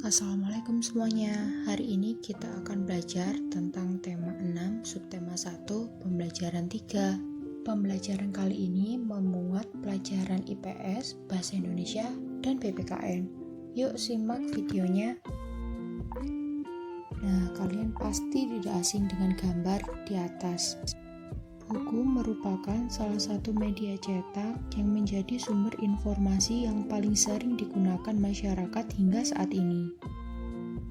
Assalamualaikum semuanya. Hari ini kita akan belajar tentang tema 6, subtema 1, pembelajaran 3. Pembelajaran kali ini memuat pelajaran IPS, Bahasa Indonesia, dan PPKN. Yuk simak videonya. Nah, kalian pasti tidak asing dengan gambar di atas. Buku merupakan salah satu media cetak yang menjadi sumber informasi yang paling sering digunakan masyarakat hingga saat ini.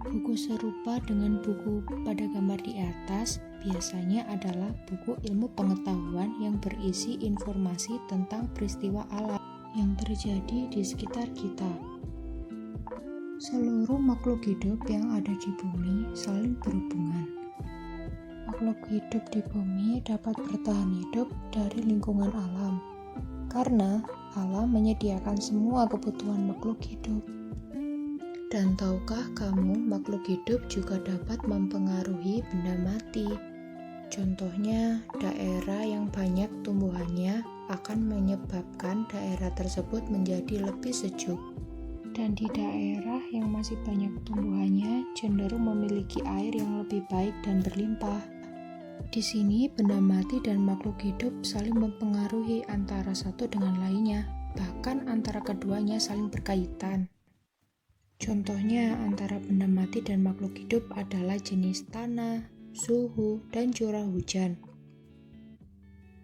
Buku serupa dengan buku pada gambar di atas biasanya adalah buku ilmu pengetahuan yang berisi informasi tentang peristiwa alam yang terjadi di sekitar kita. Seluruh makhluk hidup yang ada di bumi saling berhubungan. Makhluk hidup di bumi dapat bertahan hidup dari lingkungan alam, karena alam menyediakan semua kebutuhan makhluk hidup. Dan tahukah kamu, makhluk hidup juga dapat mempengaruhi benda mati. Contohnya, daerah yang banyak tumbuhannya akan menyebabkan daerah tersebut menjadi lebih sejuk. Dan di daerah yang masih banyak tumbuhannya cenderung memiliki air yang lebih baik dan berlimpah. Di sini, benda mati dan makhluk hidup saling mempengaruhi antara satu dengan lainnya, bahkan antara keduanya saling berkaitan. Contohnya, antara benda mati dan makhluk hidup adalah jenis tanah, suhu, dan curah hujan.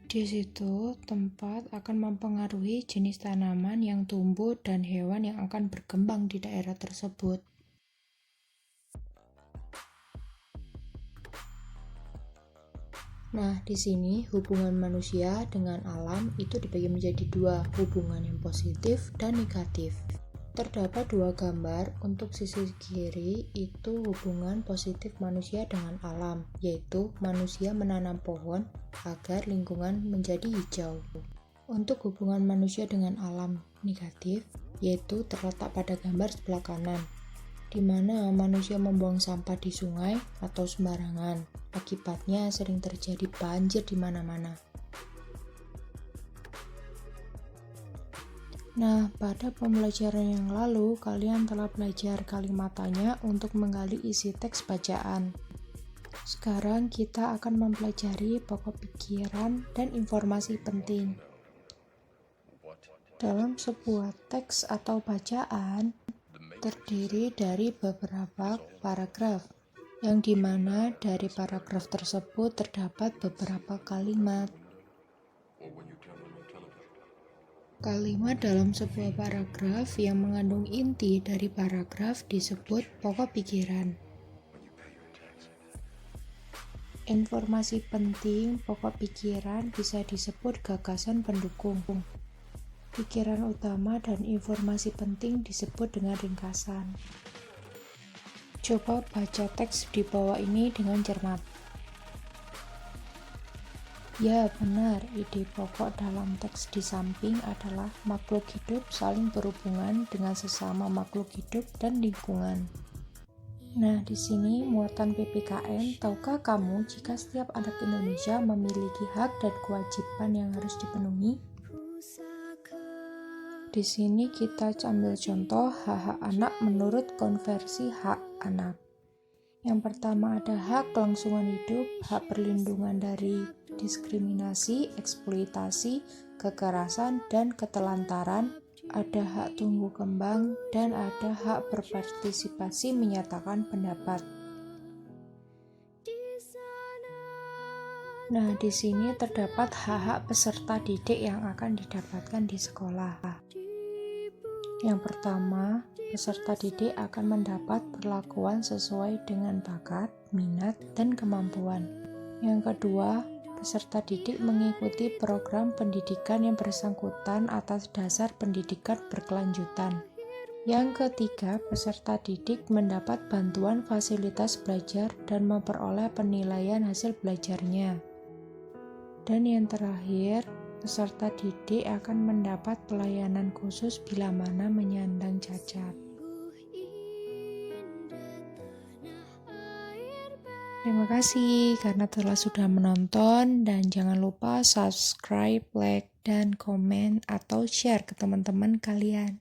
Di situ, tempat akan mempengaruhi jenis tanaman yang tumbuh dan hewan yang akan berkembang di daerah tersebut. Nah, di sini hubungan manusia dengan alam itu dibagi menjadi dua, hubungan yang positif dan negatif. Terdapat dua gambar. Untuk sisi kiri itu hubungan positif manusia dengan alam, yaitu manusia menanam pohon agar lingkungan menjadi hijau. Untuk hubungan manusia dengan alam negatif, yaitu terletak pada gambar sebelah kanan, di mana manusia membuang sampah di sungai atau sembarangan. Akibatnya sering terjadi banjir di mana-mana. Nah, pada pembelajaran yang lalu, kalian telah belajar kalimat tanya untuk menggali isi teks bacaan. Sekarang kita akan mempelajari pokok pikiran dan informasi penting. Dalam sebuah teks atau bacaan, terdiri dari beberapa paragraf, yang dimana dari paragraf tersebut terdapat beberapa kalimat. Kalimat dalam sebuah paragraf yang mengandung inti dari paragraf disebut pokok pikiran. Informasi penting pokok pikiran bisa disebut gagasan pendukung. Pikiran utama dan informasi penting disebut dengan ringkasan. Coba baca teks di bawah ini dengan cermat. Ya, benar, ide pokok dalam teks di samping adalah makhluk hidup saling berhubungan dengan sesama makhluk hidup dan lingkungan. Nah, di sini muatan PPKN, tahukah kamu jika setiap anak Indonesia memiliki hak dan kewajiban yang harus dipenuhi? Di sini kita ambil contoh hak-hak anak menurut konversi hak anak. Yang pertama ada hak kelangsungan hidup, hak perlindungan dari diskriminasi, eksploitasi, kekerasan, dan ketelantaran, ada hak tumbuh kembang, dan ada hak berpartisipasi menyatakan pendapat. Nah, di sini terdapat hak-hak peserta didik yang akan didapatkan di sekolah. Yang pertama, peserta didik akan mendapat perlakuan sesuai dengan bakat, minat, dan kemampuan. Yang kedua, peserta didik mengikuti program pendidikan yang bersangkutan atas dasar pendidikan berkelanjutan. Yang ketiga, peserta didik mendapat bantuan fasilitas belajar dan memperoleh penilaian hasil belajarnya. Dan yang terakhir, peserta didik akan mendapat pelayanan khusus bila mana menyandang cacat. Terima kasih karena telah sudah menonton, dan jangan lupa subscribe, like, dan komen atau share ke teman-teman kalian.